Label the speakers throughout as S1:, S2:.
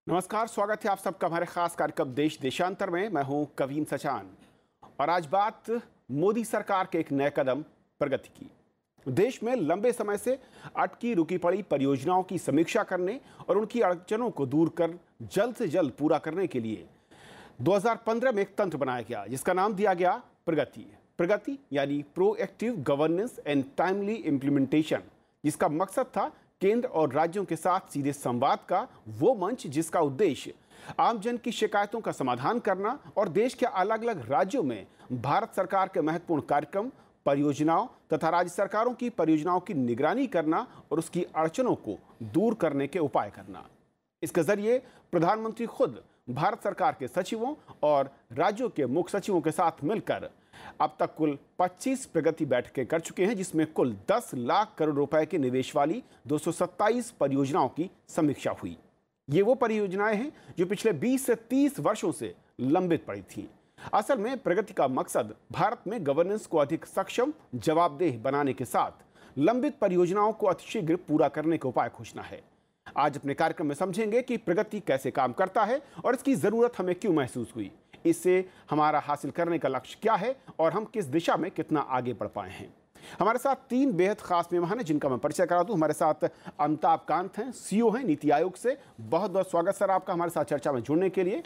S1: नमस्कार, स्वागत है आप सबका हमारे खास कार्यक्रम देश देशांतर में। मैं हूं कवीन सचान और आज बात मोदी सरकार के एक नए कदम प्रगति की। देश में लंबे समय से अटकी रुकी पड़ी परियोजनाओं की समीक्षा करने और उनकी अड़चनों को दूर कर जल्द से जल्द पूरा करने के लिए 2015 में एक तंत्र बनाया गया जिसका नाम दिया गया प्रगति। प्रगति यानी proactive governance and timely implementation, जिसका मकसद था केंद्र और राज्यों के साथ सीधे संवाद का वो मंच जिसका उद्देश्य आमजन की शिकायतों का समाधान करना और देश के अलग अलग राज्यों में भारत सरकार के महत्वपूर्ण कार्यक्रम, परियोजनाओं तथा राज्य सरकारों की परियोजनाओं की निगरानी करना और उसकी अड़चनों को दूर करने के उपाय करना। इसके जरिए प्रधानमंत्री खुद भारत सरकार के सचिवों और राज्यों के मुख्य सचिवों के साथ मिलकर अब तक कुल 25 प्रगति बैठकें कर चुके हैं, जिसमें कुल 10 लाख करोड़ रुपए के निवेश वाली 227 परियोजनाओं की समीक्षा हुई। ये वो परियोजनाएं हैं जो पिछले 20 से 30 वर्षों से लंबित पड़ी थीं। असल में प्रगति का मकसद भारत में गवर्नेंस को अधिक सक्षम, जवाबदेह बनाने के साथ लंबित परियोजनाओं को अतिशीघ्र पूरा करने के उपाय खोजना है। आज अपने कार्यक्रम में समझेंगे कि प्रगति कैसे काम करता है और इसकी जरूरत हमें क्यों महसूस हुई, इससे हमारा हासिल करने का लक्ष्य क्या है और हम किस दिशा में कितना आगे बढ़ पाए हैं। हमारे साथ तीन बेहद खास मेहमान हैं जिनका मैं परिचय करा दूं। हमारे साथ अमिताभ कांत हैं, सीईओ हैं नीति आयोग से। बहुत बहुत स्वागत सर आपका हमारे साथ चर्चा में जुड़ने के लिए।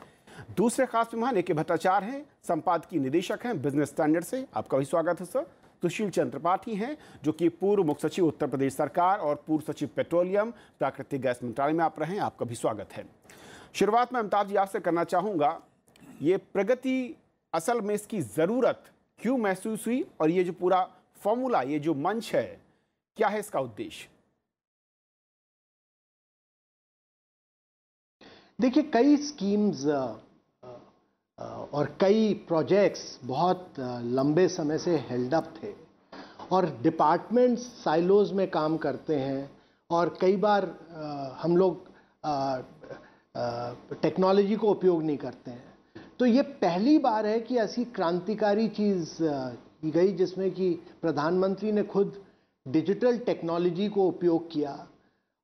S1: दूसरे खास मेहमान ए के भट्टाचार्य हैं, संपादकीय निदेशक हैं बिजनेस स्टैंडर्ड से। आपका भी स्वागत है सर। सुशील चंद्र त्रिपाठी हैं जो कि पूर्व मुख्य सचिव उत्तर प्रदेश सरकार और पूर्व सचिव पेट्रोलियम प्राकृतिक गैस मंत्रालय में आप रहे हैं। आपका भी स्वागत है। शुरुआत में अमिताभ जी आपसे करना चाहूँगा, ये प्रगति असल में इसकी ज़रूरत क्यों महसूस हुई और ये जो पूरा फॉर्मूला, ये जो मंच है, क्या है इसका उद्देश्य?
S2: देखिए, कई स्कीम्स और कई प्रोजेक्ट्स बहुत लंबे समय से हेल्ड अप थे और डिपार्टमेंट्स साइलोज में काम करते हैं और कई बार हम लोग टेक्नोलॉजी को उपयोग नहीं करते हैं। तो ये पहली बार है कि ऐसी क्रांतिकारी चीज़ की गई जिसमें कि प्रधानमंत्री ने खुद डिजिटल टेक्नोलॉजी को उपयोग किया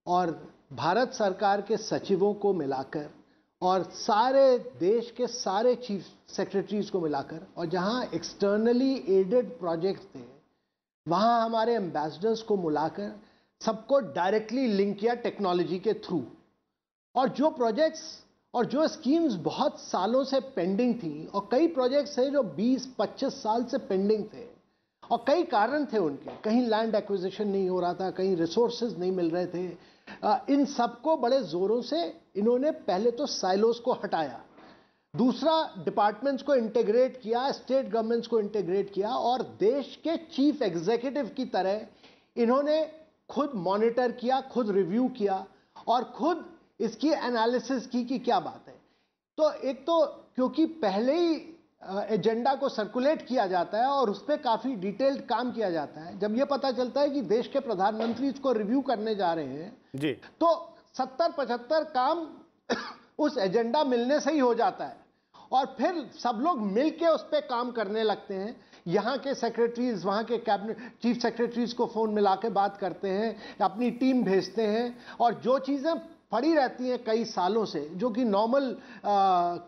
S2: और भारत सरकार के सचिवों को मिलाकर और सारे देश के सारे चीफ सेक्रेटरीज को मिलाकर, और जहां एक्सटर्नली एडेड प्रोजेक्ट्स थे वहां हमारे एम्बेसडर्स को मिलाकर सबको डायरेक्टली लिंक किया टेक्नोलॉजी के थ्रू। और जो प्रोजेक्ट्स और जो स्कीम्स बहुत सालों से पेंडिंग थी, और कई प्रोजेक्ट्स थे जो 20-25 साल से पेंडिंग थे और कई कारण थे उनके, कहीं लैंड एक्विजिशन नहीं हो रहा था, कहीं रिसोर्सेज नहीं मिल रहे थे, इन सबको बड़े जोरों से इन्होंने पहले तो साइलोस को हटाया, दूसरा डिपार्टमेंट्स को इंटीग्रेट किया, स्टेट गवर्नमेंट्स को इंटीग्रेट किया और देश के चीफ एग्जीक्यूटिव की तरह इन्होंने खुद मॉनिटर किया, खुद रिव्यू किया और खुद इसकी एनालिसिस की कि क्या बात है। तो एक तो क्योंकि पहले ही एजेंडा को सर्कुलेट किया जाता है और उस पर काफ़ी डिटेल्ड काम किया जाता है, जब ये पता चलता है कि देश के प्रधानमंत्री इसको रिव्यू करने जा रहे हैं जी, तो 70-75 काम उस एजेंडा मिलने से ही हो जाता है और फिर सब लोग मिलके उस पर काम करने लगते हैं। यहाँ के सेक्रेटरीज, वहाँ के कैबिनेट चीफ सेक्रेटरीज को फ़ोन मिला के बात करते हैं, अपनी टीम भेजते हैं और जो चीज़ें पड़ी रहती हैं कई सालों से, जो कि नॉर्मल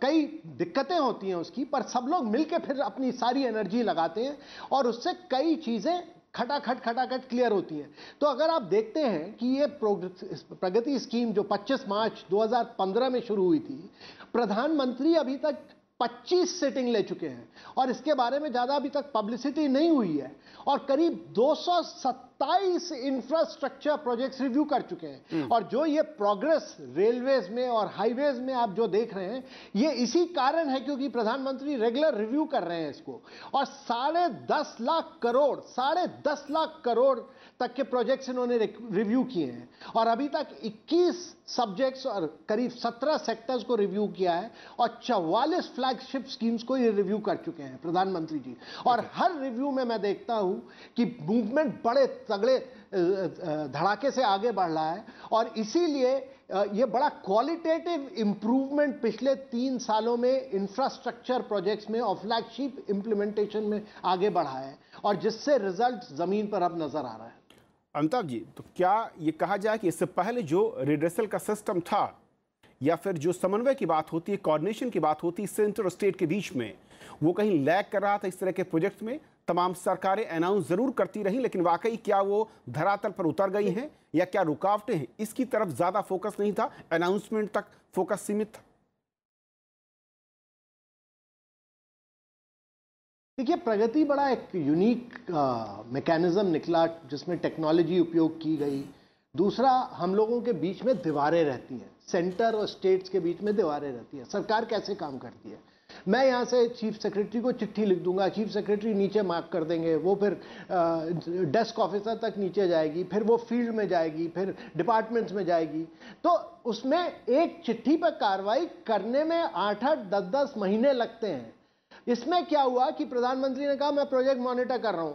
S2: कई दिक्कतें होती हैं उसकी, पर सब लोग मिलके फिर अपनी सारी एनर्जी लगाते हैं और उससे कई चीज़ें खटाखट क्लियर होती हैं। तो अगर आप देखते हैं कि ये प्रगति स्कीम जो 25 मार्च 2015 में शुरू हुई थी, प्रधानमंत्री अभी तक 25 सीटिंग ले चुके हैं और इसके बारे में ज़्यादा अभी तक पब्लिसिटी नहीं हुई है और करीब 227 इंफ्रास्ट्रक्चर प्रोजेक्ट्स रिव्यू कर चुके हैं। और जो ये प्रोग्रेस रेलवेज में और हाईवेज में आप जो देख रहे हैं, ये इसी कारण है क्योंकि प्रधानमंत्री रेगुलर रिव्यू कर रहे हैं इसको और 10.5 लाख करोड़ तक के प्रोजेक्ट्स इन्होंने रिव्यू किए हैं और अभी तक 21 सब्जेक्ट्स और करीब 17 सेक्टर्स को रिव्यू किया है और 44 फ्लैगशिप स्कीम्स को ये रिव्यू कर चुके हैं प्रधानमंत्री जी। और हर रिव्यू में मैं देखता हूं कि मूवमेंट बड़े तगड़े धड़ाके से आगे बढ़ रहा है और इसीलिए ये बड़ा क्वालिटेटिव इंप्रूवमेंट पिछले 3 सालों में इंफ्रास्ट्रक्चर प्रोजेक्ट्स में और फ्लैगशिप इंप्लीमेंटेशन में आगे बढ़ा है और जिससे रिजल्ट जमीन पर अब नजर आ रहा है।
S1: अमिताभ जी, तो क्या ये कहा जाए कि इससे पहले जो रिड्रेसल का सिस्टम था या फिर जो समन्वय की बात होती है, कोऑर्डिनेशन की बात होती है सेंटर और स्टेट के बीच में, वो कहीं लैग कर रहा था इस तरह के प्रोजेक्ट में? तमाम सरकारें अनाउंस जरूर करती रही, लेकिन वाकई क्या वो धरातल पर उतर गई हैं या क्या रुकावटें हैं, इसकी तरफ ज्यादा फोकस नहीं था, अनाउंसमेंट तक फोकस सीमित था?
S2: देखिए, प्रगति बड़ा एक यूनिक मैकेनिज्म निकला जिसमें टेक्नोलॉजी उपयोग की गई। दूसरा, हम लोगों के बीच में दीवारें रहती हैं, सेंटर और स्टेट्स के बीच में दीवारें रहती हैं। सरकार कैसे काम करती है? मैं यहाँ से चीफ सेक्रेटरी को चिट्ठी लिख दूंगा, चीफ सेक्रेटरी नीचे मार्क कर देंगे, वो फिर डेस्क ऑफिसर तक नीचे जाएगी, फिर वो फील्ड में जाएगी, फिर डिपार्टमेंट्स में जाएगी। तो उसमें एक चिट्ठी पर कार्रवाई करने में 8-8, 10-10 महीने लगते हैं। इसमें क्या हुआ कि प्रधानमंत्री ने कहा मैं प्रोजेक्ट मॉनिटर कर रहा हूं,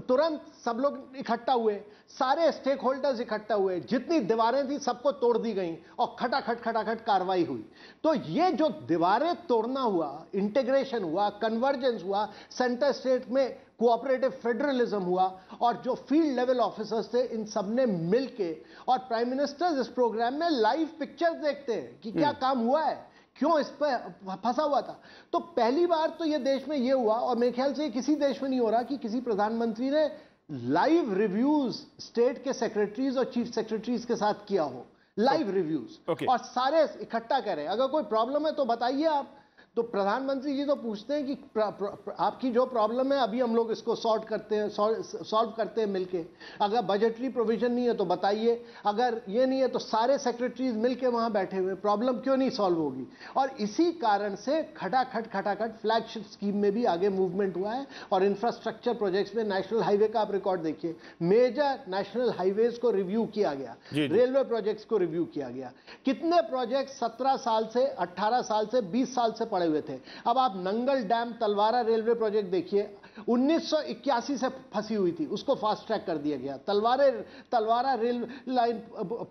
S2: तुरंत सब लोग इकट्ठा हुए, सारे स्टेक होल्डर्स इकट्ठा हुए, जितनी दीवारें थी सबको तोड़ दी गई और खटाखट कार्रवाई हुई। तो ये जो दीवारें तोड़ना हुआ, इंटीग्रेशन हुआ, कन्वर्जेंस हुआ, सेंटर स्टेट में कोऑपरेटिव फेडरलिज्म हुआ, और जो फील्ड लेवल ऑफिसर्स थे इन सब ने मिलके, और प्राइम मिनिस्टर इस प्रोग्राम में लाइव पिक्चर्स देखते हैं कि क्या काम हुआ है, क्यों इस पर फंसा हुआ था। तो पहली बार तो ये देश में ये हुआ, और मेरे ख्याल से किसी देश में नहीं हो रहा कि किसी प्रधानमंत्री ने लाइव रिव्यूज स्टेट के सेक्रेटरीज और चीफ सेक्रेटरीज के साथ किया हो, लाइव रिव्यूज, और सारे इकट्ठा करें, अगर कोई प्रॉब्लम है तो बताइए आप। तो प्रधानमंत्री जी तो पूछते हैं कि आपकी जो प्रॉब्लम है अभी हम लोग इसको सॉल्व करते हैं मिलके। अगर बजटरी प्रोविजन नहीं है तो बताइए, अगर ये नहीं है तो सारे सेक्रेटरीज मिलके वहां बैठे हुए, प्रॉब्लम क्यों नहीं सॉल्व होगी। और इसी कारण से खटाखट फ्लैगशिप स्कीम में भी आगे मूवमेंट हुआ है। और इंफ्रास्ट्रक्चर प्रोजेक्ट्स में नेशनल हाईवे का आप रिकॉर्ड देखिए, मेजर नेशनल हाईवेज को रिव्यू किया गया, रेलवे प्रोजेक्ट्स को रिव्यू किया गया। कितने प्रोजेक्ट 17 साल से, 18 साल से, 20 साल से पड़े हुए थे। अब आप नंगल डैम तलवारा रेलवे प्रोजेक्ट देखिए, 1981 से फंसी हुई थी, उसको फास्ट ट्रैक कर दिया गया। तलवारा रेल लाइन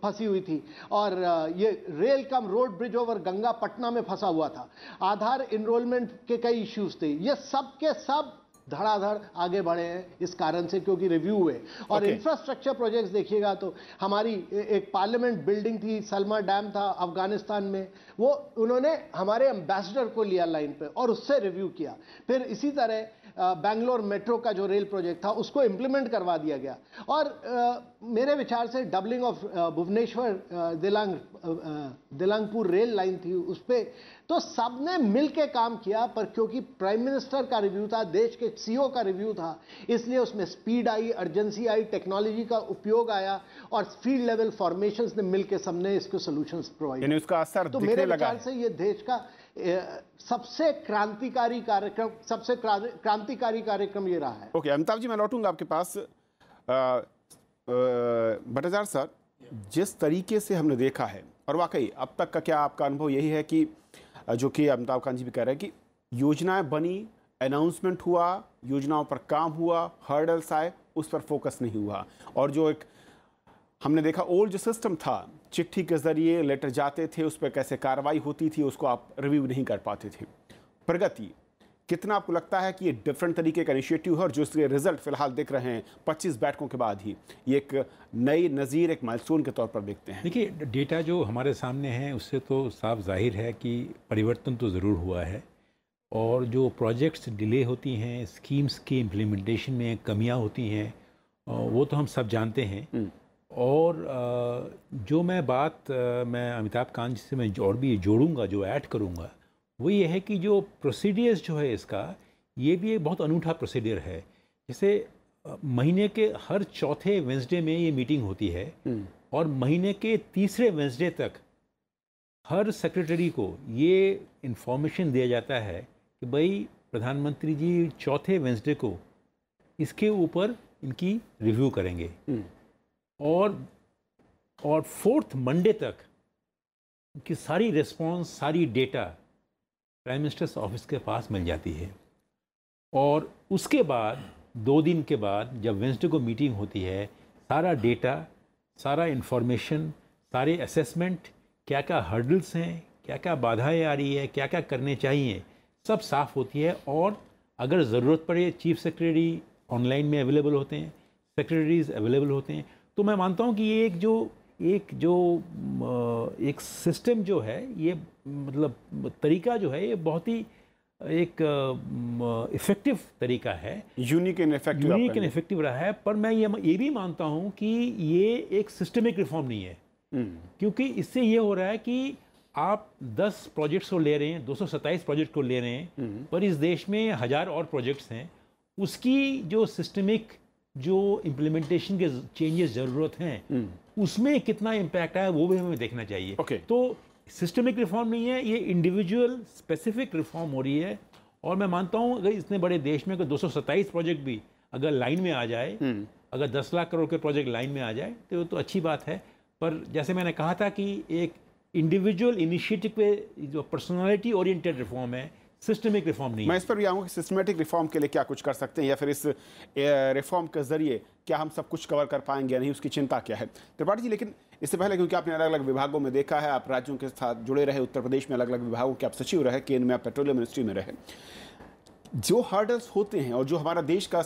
S2: फंसी हुई थी, और ये rail cum road bridge over Ganga Patna में फंसा हुआ था। आधार इनरोलमेंट के कई इश्यूज थे, ये सब के सब धड़ाधड़ आगे बढ़े हैं इस कारण से, क्योंकि रिव्यू हुए। और इंफ्रास्ट्रक्चर प्रोजेक्ट्स देखिएगा तो हमारी एक पार्लियामेंट बिल्डिंग थी, सलमा डैम था अफगानिस्तान में, वो उन्होंने हमारे एम्बेसडर को लिया लाइन पे और उससे रिव्यू किया। फिर इसी तरह बैंगलोर मेट्रो का जो रेल प्रोजेक्ट था उसको इंप्लीमेंट करवा दिया गया। और मेरे विचार से doubling of Bhubaneswar Dilangpur rail line थी, उस पर तो सबने मिलके काम किया। पर क्योंकि प्राइम मिनिस्टर का रिव्यू था, देश के सीईओ का रिव्यू था, इसलिए उसमें स्पीड आई, अर्जेंसी आई, टेक्नोलॉजी का उपयोग आया, और फील्ड लेवल फॉर्मेशंस ने मिलके सबने इसको सॉल्यूशंस प्रोवाइड किया।
S1: उसका असर
S2: तो मेरे विचार से ये देश का सबसे क्रांतिकारी कार्यक्रम ये रहा है।
S1: ओके, अमिताभ जी मैं लौटूंगा आपके पास। भट्टाचार्य सर, जिस तरीके से हमने देखा है, और वाकई अब तक का क्या आपका अनुभव यही है कि जो कि अमिताभ कांत जी भी कह रहे हैं कि योजनाएं बनी, अनाउंसमेंट हुआ, योजनाओं पर काम हुआ, हर्डल्स आए, उस पर फोकस नहीं हुआ, और जो एक हमने देखा ओल्ड जो सिस्टम था, चिट्ठी के जरिए लेटर जाते थे, उस पर कैसे कार्रवाई होती थी, उसको आप रिव्यू नहीं कर पाते थे। प्रगति कितना आपको लगता है कि ये डिफरेंट तरीके का इनिशिएटिव है, और जो इसके रिजल्ट फिलहाल देख रहे हैं 25 बैठकों के बाद ही, ये एक नई नज़ीर, एक माइलस्टोन के तौर पर देखते हैं?
S3: देखिए, डेटा जो हमारे सामने है उससे तो साफ जाहिर है कि परिवर्तन तो ज़रूर हुआ है, और जो प्रोजेक्ट्स डिले होती हैं, स्कीम्स के इम्प्लीमेंटेशन में कमियां होती हैं, वो तो हम सब जानते हैं। और जो मैं अमिताभ कांत जी से मैं और भी जोड़ूंगा, जो ऐड करूंगा, वो ये है कि जो प्रोसीडियर्स जो है इसका, ये भी एक बहुत अनूठा प्रोसीडियर है। जैसे महीने के हर चौथे वेंसडे में ये मीटिंग होती है, और महीने के तीसरे वेंसडे तक हर सेक्रेटरी को ये इन्फॉर्मेशन दिया जाता है कि भाई प्रधानमंत्री जी चौथे वेंसडे को इसके ऊपर इनकी रिव्यू करेंगे, और फोर्थ मंडे तक की सारी रिस्पॉन्स, सारी डेटा प्राइम मिनिस्टर्स ऑफिस के पास मिल जाती है। और उसके बाद 2 दिन के बाद जब वेंसडे को मीटिंग होती है, सारा डेटा, सारा इन्फॉर्मेशन, सारे असेसमेंट, क्या क्या हर्डल्स हैं, क्या क्या बाधाएं आ रही है, क्या क्या करने चाहिए, सब साफ़ होती है। और अगर ज़रूरत पड़े चीफ सेक्रेटरी ऑनलाइन में अवेलेबल होते हैं, सेक्रेटरीज अवेलेबल होते हैं। तो मैं मानता हूँ कि ये एक जो एक जो एक सिस्टम जो है, ये मतलब तरीका जो है, ये बहुत ही एक इफ़ेक्टिव तरीका है,
S1: यूनिक एंड
S3: इफेक्टिव रहा है। पर मैं ये भी मानता हूँ कि ये एक सिस्टमिक रिफॉर्म नहीं है, क्योंकि इससे ये हो रहा है कि आप 10 प्रोजेक्ट्स को ले रहे हैं, 227 प्रोजेक्ट को ले रहे हैं, पर इस देश में 1000 और प्रोजेक्ट्स हैं। उसकी जो सिस्टमिक जो इम्प्लीमेंटेशन के चेंजेस ज़रूरत हैं, उसमें कितना इम्पैक्ट आया वो भी हमें देखना चाहिए। तो सिस्टमिक रिफॉर्म नहीं है, ये इंडिविजुअल स्पेसिफिक रिफॉर्म हो रही है। और मैं मानता हूँ अगर इतने बड़े देश में अगर 227 प्रोजेक्ट भी अगर लाइन में आ जाए, अगर 10 लाख करोड़ के प्रोजेक्ट लाइन में आ जाए तो अच्छी बात है। पर जैसे मैंने कहा था कि एक इंडिविजुअल इनिशिएटिव पे जो पर्सनालिटी ओरिएंटेड रिफॉर्म है, सिस्टमिक रिफॉर्म नहीं।
S1: मैं इस पर भी आऊँगा कि सिस्टमेटिक रिफॉर्म के लिए क्या कुछ कर सकते हैं, या फिर इस रिफॉर्म के जरिए क्या हम सब कुछ कवर कर पाएंगे या नहीं, उसकी चिंता क्या है त्रिपाठी जी। लेकिन इससे पहले, क्योंकि आपने अलग अलग विभागों में देखा है, आप राज्यों के साथ जुड़े रहे, उत्तर प्रदेश में अलग अलग विभागों के आप सचिव रहे, केंद्र में आप पेट्रोलियम मिनिस्ट्री में रहे, जो हर्डल्स होते हैं और जो हमारा देश का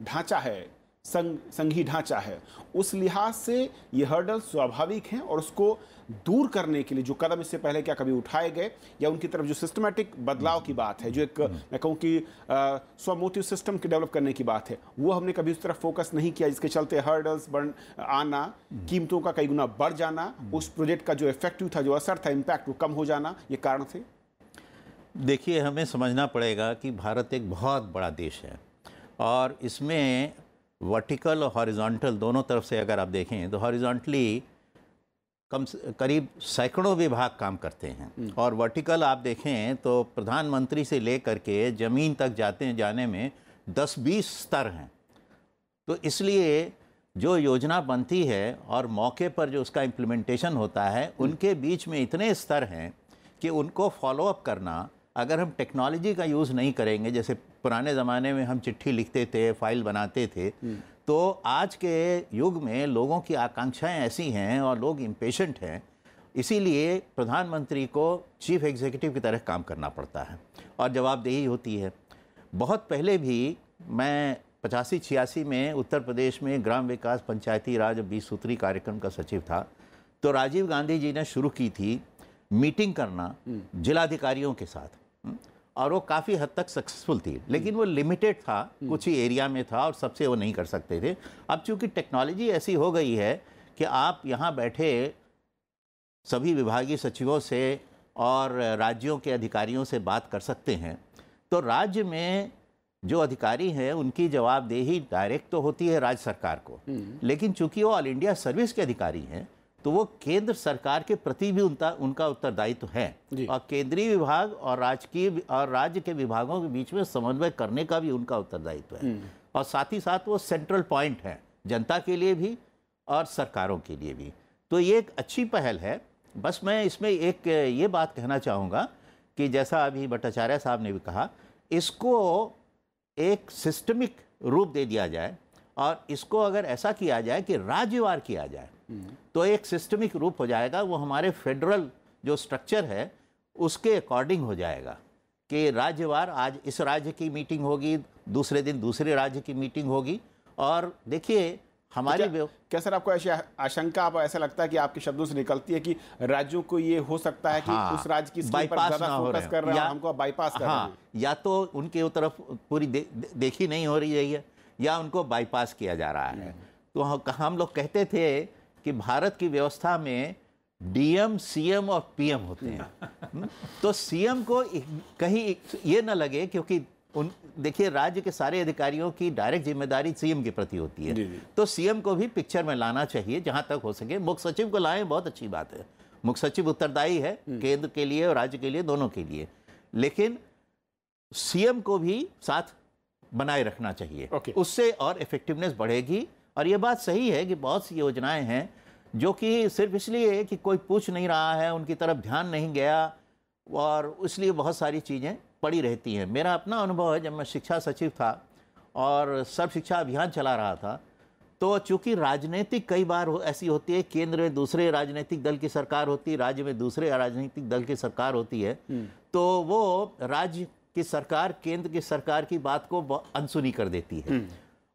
S1: ढांचा है, संघीय ढांचा है, उस लिहाज से ये हर्डल स्वाभाविक हैं, और उसको दूर करने के लिए जो कदम इससे पहले क्या कभी उठाए गए, या उनकी तरफ जो सिस्टमैटिक बदलाव की बात है, जो एक मैं कहूँ कि स्वमोटिव सिस्टम के डेवलप करने की बात है, वो हमने कभी उस तरफ फोकस नहीं किया, जिसके चलते हर्डल्स आना, कीमतों का कई गुना बढ़ जाना, उस प्रोजेक्ट का जो इफेक्टिव था, जो असर था, इम्पैक्ट, वो कम हो जाना, ये कारण थे।
S4: देखिए, हमें समझना पड़ेगा कि भारत एक बहुत बड़ा देश है, और इसमें वर्टिकल और हॉरिजॉन्टल दोनों तरफ से अगर आप देखें तो हॉरिजॉन्टली करीब सैकड़ों विभाग काम करते हैं, और वर्टिकल आप देखें तो प्रधानमंत्री से लेकर के ज़मीन तक जाने में 10-20 स्तर हैं। तो इसलिए जो योजना बनती है और मौके पर जो उसका इम्प्लीमेंटेशन होता है, उनके बीच में इतने स्तर हैं कि उनको फॉलोअप करना, अगर हम टेक्नोलॉजी का यूज़ नहीं करेंगे, जैसे पुराने ज़माने में हम चिट्ठी लिखते थे, फाइल बनाते थे, तो आज के युग में लोगों की आकांक्षाएं ऐसी हैं और लोग इम्पेशेंट हैं, इसीलिए प्रधानमंत्री को चीफ एग्जीक्यूटिव की तरह काम करना पड़ता है और जवाबदेही होती है। बहुत पहले भी मैं 85-86 में उत्तर प्रदेश में ग्राम विकास पंचायती राज 20 सूत्री कार्यक्रम का सचिव था, तो राजीव गांधी जी ने शुरू की थी मीटिंग करना जिलाधिकारियों के साथ, और वो काफ़ी हद तक सक्सेसफुल थी, लेकिन वो लिमिटेड था, कुछ ही एरिया में था और सबसे वो नहीं कर सकते थे। अब चूंकि टेक्नोलॉजी ऐसी हो गई है कि आप यहाँ बैठे सभी विभागीय सचिवों से और राज्यों के अधिकारियों से बात कर सकते हैं, तो राज्य में जो अधिकारी हैं उनकी जवाबदेही डायरेक्ट तो होती है राज्य सरकार को, लेकिन चूंकि वो ऑल इंडिया सर्विस के अधिकारी हैं तो वो केंद्र सरकार के प्रति भी उनका उत्तरदायित्व है, और केंद्रीय विभाग और राज्य के विभागों के बीच में समन्वय करने का भी उनका उत्तरदायित्व है, और साथ ही साथ वो सेंट्रल पॉइंट है जनता के लिए भी और सरकारों के लिए भी। तो ये एक अच्छी पहल है। बस मैं इसमें एक ये बात कहना चाहूँगा कि जैसा अभी भट्टाचार्य साहब ने भी कहा, इसको एक सिस्टमिक रूप दे दिया जाए, और इसको अगर ऐसा किया जाए कि राज्यवार किया जाए तो एक सिस्टमिक रूप हो जाएगा। वो हमारे फेडरल जो स्ट्रक्चर है उसके अकॉर्डिंग हो जाएगा कि राज्यवार आज इस राज्य की मीटिंग होगी, दूसरे दिन दूसरे राज्य की मीटिंग होगी। और देखिए हमारी
S1: क्या सर आपको ऐसी आशंका, आप ऐसा लगता है कि आपके शब्दों से निकलती है कि राज्यों को ये हो सकता है कि उस राज्य की
S4: बाईपास ना हो
S1: फोकस कर रहे हैं, हमको बाईपास कर रहे हैं,
S4: या तो उनके तरफ पूरी देखी नहीं हो रही है या उनको बाईपास किया जा रहा है। तो हम लोग कहते थे कि भारत की व्यवस्था में डीएम, सीएम और पीएम होते हैं। तो सीएम को कहीं ये न लगे, क्योंकि देखिए राज्य के सारे अधिकारियों की डायरेक्ट जिम्मेदारी सीएम के प्रति होती है, तो सीएम को भी पिक्चर में लाना चाहिए जहां तक हो सके। मुख्य सचिव को लाएं, बहुत अच्छी बात है, मुख्य सचिव उत्तरदायी है केंद्र के लिए और राज्य के लिए, दोनों के लिए, लेकिन सीएम को भी साथ बनाए रखना चाहिए। उससे और इफेक्टिवनेस बढ़ेगी। और ये बात सही है कि बहुत सी योजनाएं हैं जो कि सिर्फ इसलिए कि कोई पूछ नहीं रहा है, उनकी तरफ ध्यान नहीं गया, और इसलिए बहुत सारी चीज़ें पड़ी रहती हैं। मेरा अपना अनुभव है, जब मैं शिक्षा सचिव था और सर्व शिक्षा अभियान चला रहा था, तो चूंकि राजनीतिक कई बार ऐसी होती है, केंद्र में दूसरे राजनीतिक दल की सरकार होती है, राज्य में दूसरे राजनीतिक दल की सरकार होती है, तो वो राज्य की सरकार केंद्र की सरकार की बात को अनसुनी कर देती है।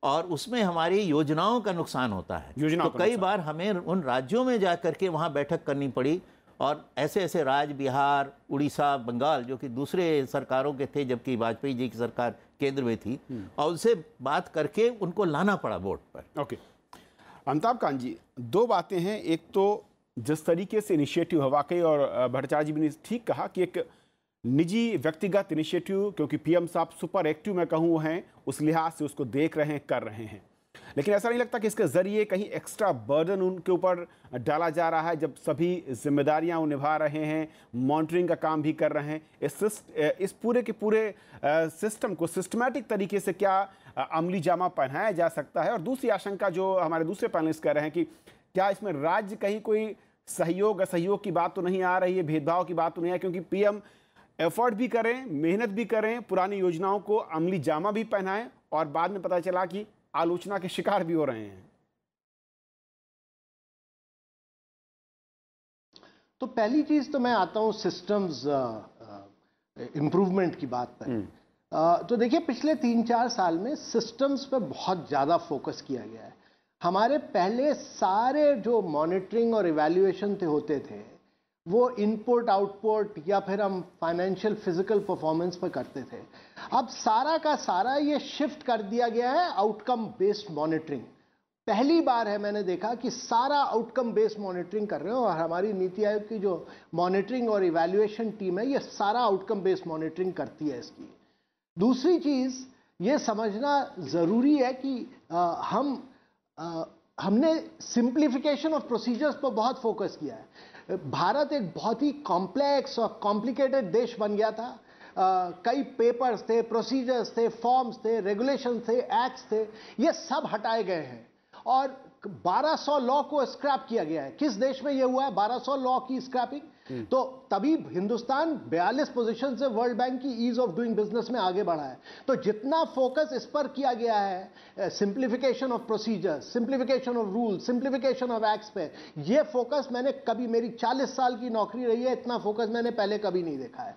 S4: और उसमें हमारी योजनाओं का नुकसान होता है। तो कई बार हमें उन राज्यों में जा करके वहाँ बैठक करनी पड़ी, और ऐसे ऐसे राज्य बिहार, उड़ीसा, बंगाल जो कि दूसरे सरकारों के थे जबकि वाजपेयी जी की सरकार केंद्र में थी, और उनसे बात करके उनको लाना पड़ा बोर्ड पर।
S1: ओके, अमिताभ कांत जी, दो बातें हैं। एक तो जिस तरीके से इनिशिएटिव वाकई, और भट्टाचार्य जी भी ने ठीक कहा कि एक निजी व्यक्तिगत इनिशिएटिव, क्योंकि पीएम साहब सुपर एक्टिव मैं कहूँ हैं, उस लिहाज से उसको देख रहे हैं, कर रहे हैं। लेकिन ऐसा नहीं लगता कि इसके जरिए कहीं एक्स्ट्रा बर्डन उनके ऊपर डाला जा रहा है, जब सभी जिम्मेदारियां वो निभा रहे हैं, मॉनिटरिंग का काम भी कर रहे हैं। इस पूरे के पूरे सिस्टम को सिस्टमैटिक तरीके से क्या अमली जामा पहनाया जा सकता है? और दूसरी आशंका जो हमारे दूसरे पैनलिस्ट कह रहे हैं कि क्या इसमें राज्य कहीं कोई सहयोग असहयोग की बात तो नहीं आ रही है, भेदभाव की बात तो नहीं है, क्योंकि पीएम एफर्ट भी करें, मेहनत भी करें, पुरानी योजनाओं को अमली जामा भी पहनाएं, और बाद में पता चला कि आलोचना के शिकार भी हो रहे हैं।
S2: तो पहली चीज तो मैं आता हूं सिस्टम्स इंप्रूवमेंट की बात पर। तो देखिए, पिछले 3-4 साल में सिस्टम्स पर बहुत ज्यादा फोकस किया गया है। हमारे पहले सारे जो मॉनिटरिंग और इवैल्यूएशन होते थे वो इनपुट आउटपुट या फिर हम फाइनेंशियल फिजिकल परफॉर्मेंस पर करते थे। अब सारा का सारा ये शिफ्ट कर दिया गया है आउटकम बेस्ड मॉनिटरिंग। पहली बार है मैंने देखा कि सारा आउटकम बेस्ड मॉनिटरिंग कर रहे हो, और हमारी नीति आयोग की जो मॉनिटरिंग और इवैल्यूएशन टीम है ये सारा आउटकम बेस्ड मॉनिटरिंग करती है इसकी। दूसरी चीज ये समझना जरूरी है कि हमने सिंप्लीफिकेशन ऑफ प्रोसीजर्स पर बहुत फोकस किया है। भारत एक बहुत ही कॉम्प्लेक्स और कॉम्प्लिकेटेड देश बन गया था। कई पेपर्स थे, प्रोसीजर्स थे, फॉर्म्स थे, रेगुलेशन थे, एक्ट्स थे, ये सब हटाए गए हैं, और 1200 लॉ को स्क्रैप किया गया है। किस देश में ये हुआ है 1200 लॉ की स्क्रैपिंग? तो तभी हिंदुस्तान 42 पोजीशन से वर्ल्ड बैंक की ईज ऑफ डूइंग बिजनेस में आगे बढ़ा है। तो जितना फोकस इस पर किया गया है, simplification of procedures, simplification of rules, simplification of acts पे, ये फोकस मैंने कभी, मेरी 40 साल की नौकरी रही है, इतना फोकस मैंने पहले कभी नहीं देखा है।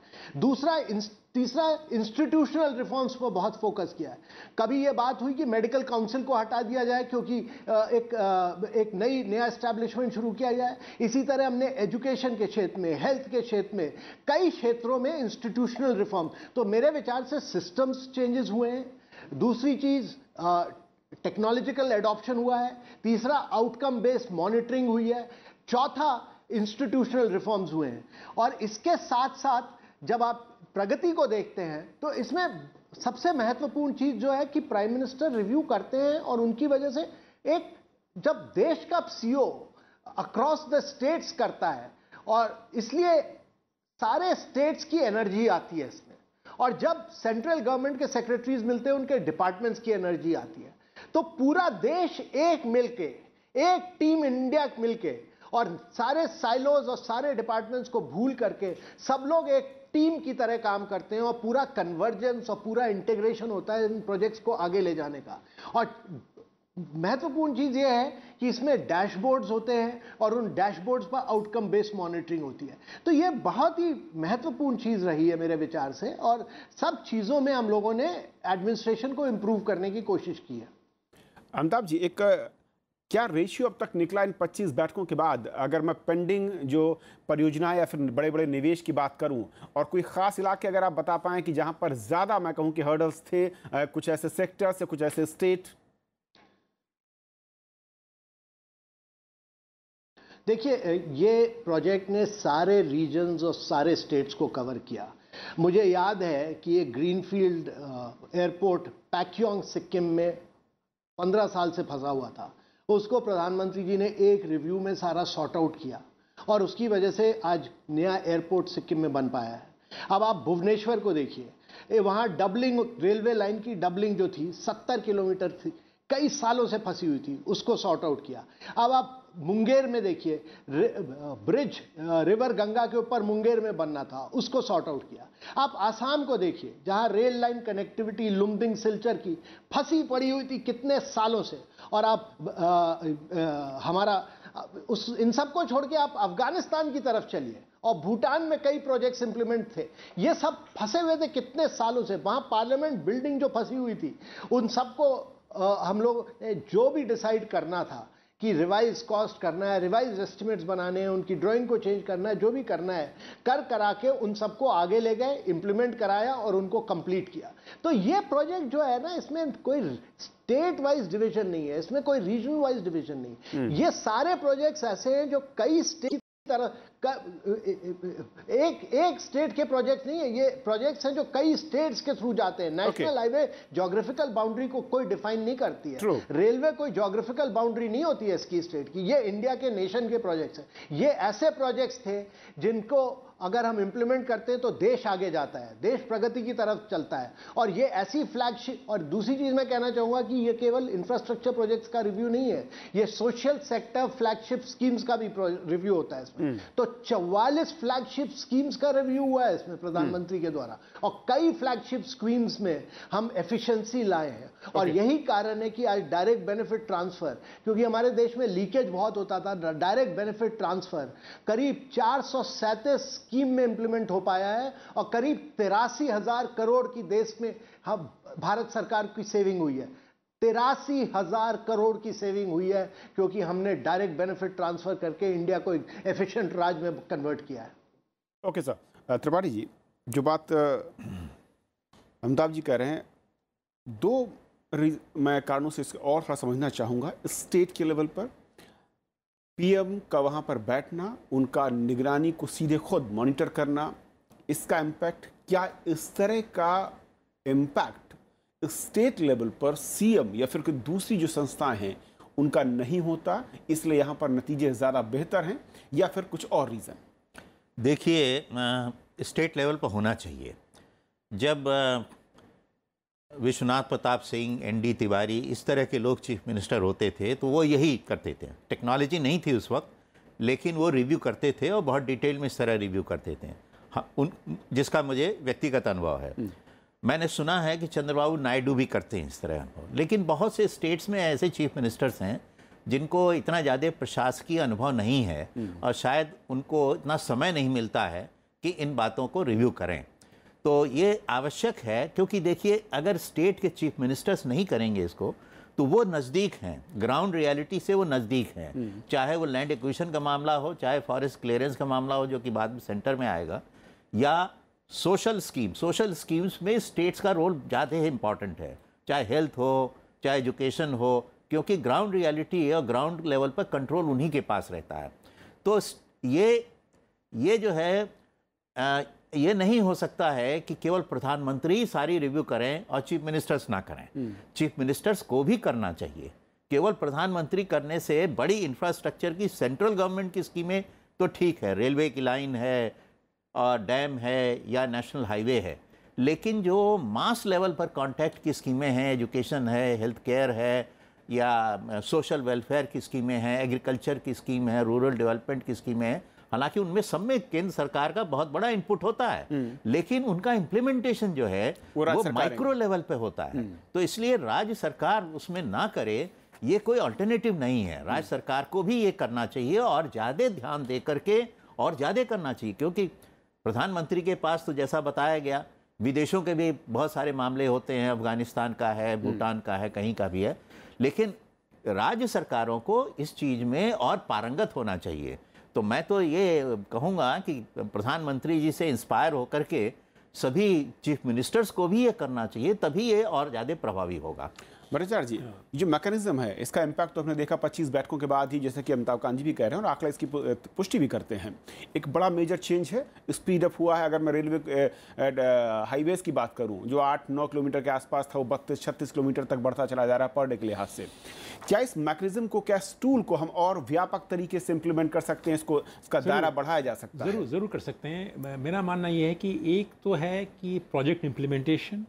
S2: तीसरा इंस्टीट्यूशनल रिफॉर्म्स पर बहुत फोकस किया है। कभी ये बात हुई कि मेडिकल काउंसिल को हटा दिया जाए क्योंकि एक नया एस्टैब्लिशमेंट शुरू किया जाए। इसी तरह हमने एजुकेशन के क्षेत्र में, हेल्थ के क्षेत्र में, कई क्षेत्रों में इंस्टीट्यूशनल रिफॉर्म। तो मेरे विचार से सिस्टम्स चेंजेस हुए हैं। दूसरी चीज टेक्नोलॉजिकल एडॉप्शन हुआ है। तीसरा आउटकम बेस्ड मॉनिटरिंग हुई है। चौथा इंस्टीट्यूशनल रिफॉर्म्स हुए हैं। और इसके साथ साथ जब आप प्रगति को देखते हैं तो इसमें सबसे महत्वपूर्ण चीज जो है कि प्राइम मिनिस्टर रिव्यू करते हैं, और उनकी वजह से एक जब देश का सीईओ अक्रॉस द स्टेट्स करता है, और इसलिए सारे स्टेट्स की एनर्जी आती है इसमें, और जब सेंट्रल गवर्नमेंट के सेक्रेटरीज मिलते हैं उनके डिपार्टमेंट्स की एनर्जी आती है। तो पूरा देश एक मिलके, एक टीम इंडिया मिलके, और सारे साइलोज और सारे डिपार्टमेंट्स को भूल करके सब लोग एक टीम की तरह काम करते हैं, और पूरा कन्वर्जेंस और पूरा इंटीग्रेशन होता है इन प्रोजेक्ट्स को आगे ले जाने का। और महत्वपूर्ण चीज यह है कि इसमें डैशबोर्ड्स होते हैं, और उन डैशबोर्ड्स पर आउटकम बेस्ड मॉनिटरिंग होती है। तो यह बहुत ही महत्वपूर्ण चीज रही है मेरे विचार से, और सब चीजों में हम लोगों ने एडमिनिस्ट्रेशन को इंप्रूव करने की कोशिश की है।
S1: अमिताभ जी, एक क्या रेशियो अब तक निकला इन 25 बैठकों के बाद? अगर मैं पेंडिंग जो परियोजनाएं या फिर बड़े बड़े निवेश की बात करूं, और कोई खास इलाके अगर आप बता पाएं कि जहां पर ज्यादा मैं कहूं कि हर्डल्स थे, कुछ ऐसे सेक्टर्स या कुछ ऐसे स्टेट?
S2: देखिए, ये प्रोजेक्ट ने सारे रीजन्स और सारे स्टेट्स को कवर किया। मुझे याद है कि ये ग्रीनफील्ड एयरपोर्ट पैक्योंग सिक्किम में 15 साल से फंसा हुआ था। उसको प्रधानमंत्री जी ने एक रिव्यू में सारा सॉर्ट आउट किया, और उसकी वजह से आज नया एयरपोर्ट सिक्किम में बन पाया है। अब आप भुवनेश्वर को देखिए, वहाँ डबलिंग, रेलवे लाइन की डबलिंग जो थी 70 किलोमीटर थी, कई सालों से फंसी हुई थी, उसको सॉर्ट आउट किया। अब आप मुंगेर में देखिए, ब्रिज रिवर गंगा के ऊपर मुंगेर में बनना था, उसको सॉर्ट आउट किया। आप आसाम को देखिए, जहां रेल लाइन कनेक्टिविटी लुम्बिंग सिलचर की फंसी पड़ी हुई थी कितने सालों से, और आप इन सबको छोड़ के आप अफगानिस्तान की तरफ चलिए, और भूटान में कई प्रोजेक्ट्स इंप्लीमेंट थे, ये सब फंसे हुए थे कितने सालों से। वहां पार्लियामेंट बिल्डिंग जो फंसी हुई थी, उन सबको हम लोग जो भी डिसाइड करना था कि रिवाइज कॉस्ट करना है, रिवाइज एस्टिमेट्स बनाने हैं, उनकी ड्राइंग को चेंज करना है, जो भी करना है करा के उन सबको आगे ले गए, इंप्लीमेंट कराया और उनको कंप्लीट किया। तो ये प्रोजेक्ट जो है ना, इसमें कोई स्टेट वाइज डिवीजन नहीं है, इसमें कोई रीजन वाइज डिवीजन नहीं। ये सारे प्रोजेक्ट्स ऐसे हैं जो कई स्टेट तरह एक स्टेट के प्रोजेक्ट नहीं है, ये प्रोजेक्ट्स हैं जो कई स्टेट्स के थ्रू जाते हैं। नेशनल हाईवे ज्योग्राफिकल बाउंड्री को कोई डिफाइन नहीं करती है, रेलवे कोई ज्योग्राफिकल बाउंड्री नहीं होती है इसकी स्टेट की। ये इंडिया के नेशन के प्रोजेक्ट्स हैं। ये ऐसे प्रोजेक्ट्स थे जिनको अगर हम इंप्लीमेंट करते हैं तो देश आगे जाता है, देश प्रगति की तरफ चलता है। और ये ऐसी फ्लैगशिप, और दूसरी चीज मैं कहना चाहूंगा कि ये केवल इंफ्रास्ट्रक्चर प्रोजेक्ट्स का रिव्यू नहीं है, ये सोशल सेक्टर फ्लैगशिप स्कीम्स का भी रिव्यू होता है इसमें। तो 44 फ्लैगशिप स्कीम्स का रिव्यू हुआ है इसमें प्रधानमंत्री के द्वारा, और कई फ्लैगशिप स्कीम्स में हम एफिशिएंसी लाए हैं। और यही कारण है कि आज डायरेक्ट बेनिफिट ट्रांसफर, क्योंकि हमारे देश में लीकेज बहुत होता था, डायरेक्ट बेनिफिट ट्रांसफर करीब 437 स्कीम में इंप्लीमेंट हो पाया है, और करीब 83,000 करोड़ की देश में हम भारत सरकार की सेविंग हुई है। 83,000 करोड़ की सेविंग हुई है, क्योंकि हमने डायरेक्ट बेनिफिट ट्रांसफर करके इंडिया को एक एफिशिएंट राज्य में कन्वर्ट किया है।
S1: Okay sir. त्रिपाठी जी, जो बात अमिताभ जी कह रहे हैं, दो मैं कारणों से इसको और थोड़ा समझना चाहूँगा। स्टेट के लेवल पर पीएम का वहाँ पर बैठना, उनका निगरानी को सीधे खुद मॉनिटर करना, इसका इम्पैक्ट क्या इस तरह का इम्पैक्ट स्टेट लेवल पर सीएम या फिर कोई दूसरी जो संस्थाएं हैं उनका नहीं होता, इसलिए यहाँ पर नतीजे ज़्यादा बेहतर हैं, या फिर कुछ और रीज़न?
S4: देखिए, स्टेट लेवल पर होना चाहिए। जब विश्वनाथ प्रताप सिंह, एनडी तिवारी, इस तरह के लोग चीफ मिनिस्टर होते थे तो वो यही करते थे। टेक्नोलॉजी नहीं थी उस वक्त, लेकिन वो रिव्यू करते थे और बहुत डिटेल में इस तरह रिव्यू करते थे। हाँ, जिसका मुझे व्यक्तिगत अनुभव है। मैंने सुना है कि चंद्रबाबू नायडू भी करते हैं इस तरह अनुभव। लेकिन बहुत से स्टेट्स में ऐसे चीफ मिनिस्टर्स हैं जिनको इतना ज़्यादा प्रशासकीय अनुभव नहीं है, और शायद उनको इतना समय नहीं मिलता है कि इन बातों को रिव्यू करें। तो ये आवश्यक है, क्योंकि देखिए, अगर स्टेट के चीफ मिनिस्टर्स नहीं करेंगे इसको तो वो नज़दीक हैं, ग्राउंड रियलिटी से वो नज़दीक हैं। चाहे वो लैंड एक्विजिशन का मामला हो, चाहे फॉरेस्ट क्लियरेंस का मामला हो, जो कि बाद में सेंटर में आएगा, या सोशल स्कीम्स में स्टेट्स का रोल ज़्यादा इंपॉर्टेंट है, चाहे हेल्थ हो, चाहे एजुकेशन हो, क्योंकि ग्राउंड रियलिटी और ग्राउंड लेवल पर कंट्रोल उन्हीं के पास रहता है। तो ये जो है, ये नहीं हो सकता है कि केवल प्रधानमंत्री सारी रिव्यू करें और चीफ मिनिस्टर्स ना करें। चीफ मिनिस्टर्स को भी करना चाहिए। केवल प्रधानमंत्री करने से बड़ी इंफ्रास्ट्रक्चर की सेंट्रल गवर्नमेंट की स्कीमें तो ठीक है, रेलवे की लाइन है और डैम है या नेशनल हाईवे है, लेकिन जो मास लेवल पर कॉन्टैक्ट की स्कीमें हैं, एजुकेशन है, हेल्थ केयर है, या सोशल वेलफेयर की स्कीमें हैं, एग्रीकल्चर की स्कीम है, रूरल डेवलपमेंट की स्कीमें हैं, हालांकि उनमें सब में केंद्र सरकार का बहुत बड़ा इनपुट होता है, लेकिन उनका इम्प्लीमेंटेशन जो है वो माइक्रो लेवल पे होता है। तो इसलिए राज्य सरकार उसमें ना करे, ये कोई अल्टरनेटिव नहीं है। राज्य सरकार को भी ये करना चाहिए और ज़्यादा ध्यान दे करके और ज़्यादा करना चाहिए, क्योंकि प्रधानमंत्री के पास तो जैसा बताया गया, विदेशों के भी बहुत सारे मामले होते हैं, अफगानिस्तान का है, भूटान का है, कहीं का भी है, लेकिन राज्य सरकारों को इस चीज़ में और पारंगत होना चाहिए। तो मैं तो ये कहूँगा कि प्रधानमंत्री जी से इंस्पायर होकर के सभी चीफ मिनिस्टर्स को भी ये करना चाहिए, तभी ये और ज़्यादा प्रभावी होगा।
S1: भट्टाचार्य जी, जो मैकेनिज्म है इसका इम्पैक्ट तो हमने देखा 25 बैठकों के बाद ही, जैसे कि अमिताभ कांत जी भी कह रहे हैं और आंकड़ा इसकी पुष्टि भी करते हैं, एक बड़ा मेजर चेंज है, स्पीड अप हुआ है। अगर मैं रेलवे हाईवेज की बात करूं, जो 8-9 किलोमीटर के आसपास था, वो 32-36 किलोमीटर तक बढ़ता चला जा रहा है पर डे के लिहाज से। क्या इस मैकेनिज्म को, क्या इस टूल को हम और व्यापक तरीके से इम्प्लीमेंट कर सकते हैं, इसका दायरा बढ़ाया जा सकता है?
S3: जरूर कर सकते हैं। मेरा मानना यह है कि एक तो है कि प्रोजेक्ट इम्प्लीमेंटेशन,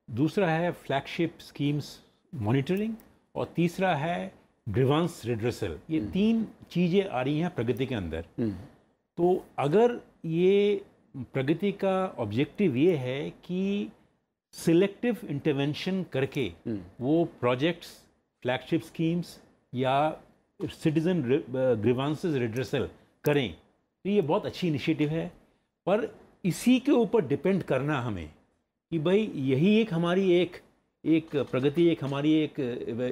S3: दूसरा है फ्लैगशिप स्कीम्स मॉनिटरिंग, और तीसरा है ग्रीवांस रिड्रेसल। ये तीन चीज़ें आ रही हैं प्रगति के अंदर। तो अगर ये प्रगति का ऑब्जेक्टिव ये है कि सिलेक्टिव इंटरवेंशन करके वो प्रोजेक्ट्स, फ्लैगशिप स्कीम्स या सिटीजन ग्रीवांसेस रिड्रेसल करें, तो ये बहुत अच्छी इनिशिएटिव है। पर इसी के ऊपर डिपेंड करना हमें कि भाई यही एक हमारी एक एक प्रगति एक हमारी एक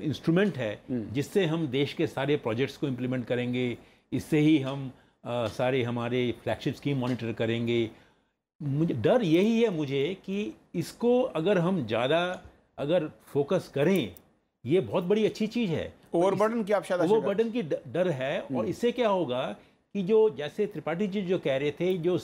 S3: इंस्ट्रूमेंट है जिससे हम देश के सारे प्रोजेक्ट्स को इम्प्लीमेंट करेंगे। इससे ही हम सारे हमारे फ्लैगशिप स्कीम मॉनिटर करेंगे। मुझे डर यही है मुझे कि इसको अगर हम ज़्यादा अगर फोकस करें, ये बहुत बड़ी अच्छी चीज़ है।
S1: ओवरबर्डन की आप शायद
S3: ओवरबर्डन की डर है। और इससे क्या होगा कि जो जैसे त्रिपाठी जी जो कह रहे थे, जो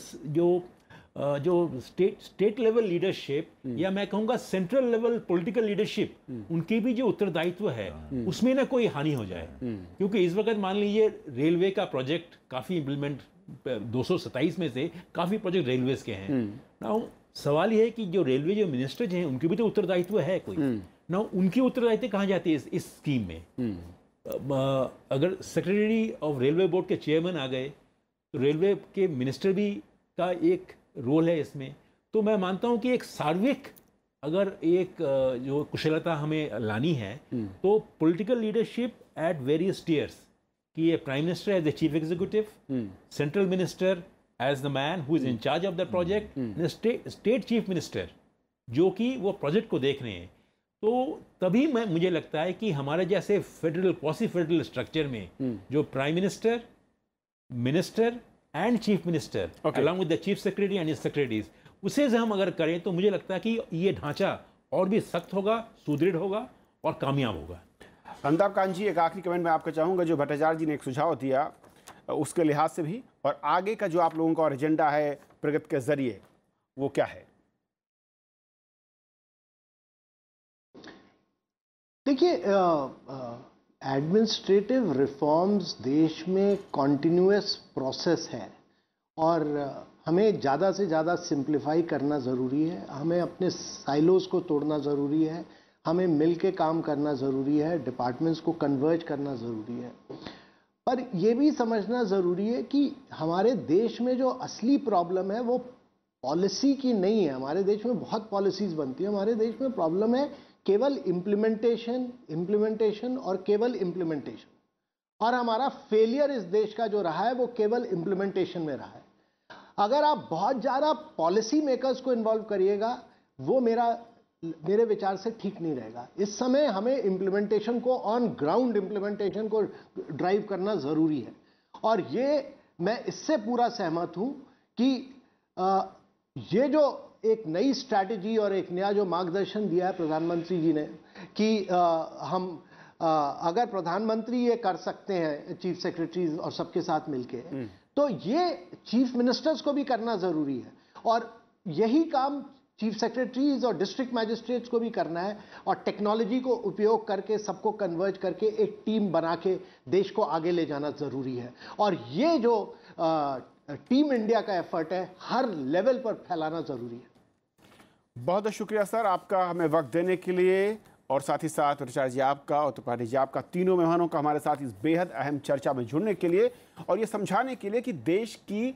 S3: स्टेट लेवल लीडरशिप या मैं कहूँगा सेंट्रल लेवल पॉलिटिकल लीडरशिप, उनकी भी जो उत्तरदायित्व है उसमें ना कोई हानि हो जाए। क्योंकि इस वक्त मान लीजिए रेलवे का प्रोजेक्ट काफ़ी इम्प्लीमेंट 227 में से काफ़ी प्रोजेक्ट रेलवेज के हैं ना। सवाल ये है कि जो रेलवे जो मिनिस्टर हैं उनकी भी तो उत्तरदायित्व है कोई ना। उनकी उत्तरदायित्व कहाँ जाती है इस स्कीम में? अगर सेक्रेटरी ऑफ रेलवे बोर्ड के चेयरमैन आ गए तो रेलवे के मिनिस्टर भी का एक रोल है इसमें। तो मैं मानता हूं कि एक सार्वत्रिक अगर एक जो कुशलता हमें लानी है तो political leadership at various tiers, कि ये prime minister as the chief executive, central minister as the man who is in charge of the project, state chief minister जो कि वो प्रोजेक्ट को देख रहे हैं। तो तभी मुझे लगता है कि हमारे जैसे फेडरल क्वासी फेडरल स्ट्रक्चर में जो prime minister, minister and chief minister along with the chief secretary and secretaries, उसे से हम अगर करें तो मुझे लगता है कि ये ढांचा और भी सख्त होगा, सुदृढ़ होगा और कामयाब होगा।
S1: अमिताभ कांत जी, एक आखिरी कमेंट मैं आपको चाहूँगा। जो भट्टाचार्य जी ने एक सुझाव दिया उसके लिहाज से भी, और आगे का जो आप लोगों का और एजेंडा है प्रगति के जरिए, वो क्या है?
S2: देखिए, एडमिनिस्ट्रेटिव रिफॉर्म्स देश में कॉन्टिन्यूअस प्रोसेस है और हमें ज़्यादा से ज़्यादा सिंप्लीफाई करना ज़रूरी है। हमें अपने साइलोज़ को तोड़ना ज़रूरी है, हमें मिल के काम करना ज़रूरी है, डिपार्टमेंट्स को कन्वर्ज करना ज़रूरी है। पर यह भी समझना ज़रूरी है कि हमारे देश में जो असली प्रॉब्लम है वो पॉलिसी की नहीं है। हमारे देश में बहुत पॉलिसीज़ बनती हैं, हमारे देश में प्रॉब्लम है केवल इम्प्लीमेंटेशन और केवल इम्प्लीमेंटेशन। और हमारा फेलियर इस देश का जो रहा है वो केवल इम्प्लीमेंटेशन में रहा है। अगर आप बहुत ज़्यादा पॉलिसी मेकर्स को इन्वॉल्व करिएगा, वो मेरे विचार से ठीक नहीं रहेगा। इस समय हमें इम्प्लीमेंटेशन को, ऑन ग्राउंड इम्प्लीमेंटेशन को ड्राइव करना ज़रूरी है। और ये मैं इससे पूरा सहमत हूँ कि ये जो एक नई स्ट्रैटेजी और एक नया जो मार्गदर्शन दिया है प्रधानमंत्री जी ने कि हम अगर प्रधानमंत्री ये कर सकते हैं चीफ सेक्रेटरीज और सबके साथ मिलके, तो ये चीफ मिनिस्टर्स को भी करना ज़रूरी है। और यही काम चीफ सेक्रेटरीज और डिस्ट्रिक्ट मैजिस्ट्रेट्स को भी करना है। और टेक्नोलॉजी को उपयोग करके सबको कन्वर्ज करके एक टीम बना के देश को आगे ले जाना ज़रूरी है। और ये जो टीम इंडिया का एफर्ट है, हर लेवल पर फैलाना ज़रूरी है।
S1: बहुत बहुत शुक्रिया सर आपका हमें वक्त देने के लिए, और साथ ही साथ भट्टाचार्य जी आपका और त्रिपाठी जी आपका, तीनों मेहमानों का हमारे साथ इस बेहद अहम चर्चा में जुड़ने के लिए और ये समझाने के लिए कि देश की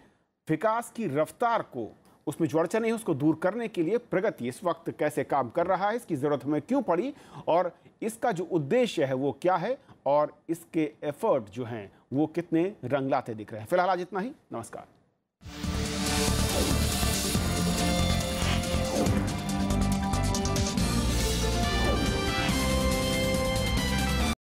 S1: विकास की रफ्तार को, उसमें जो अड़चन है उसको दूर करने के लिए प्रगति इस वक्त कैसे काम कर रहा है, इसकी ज़रूरत हमें क्यों पड़ी और इसका जो उद्देश्य है वो क्या है और इसके एफर्ट जो हैं वो कितने रंग लाते दिख रहे हैं। फिलहाल आज इतना ही। नमस्कार।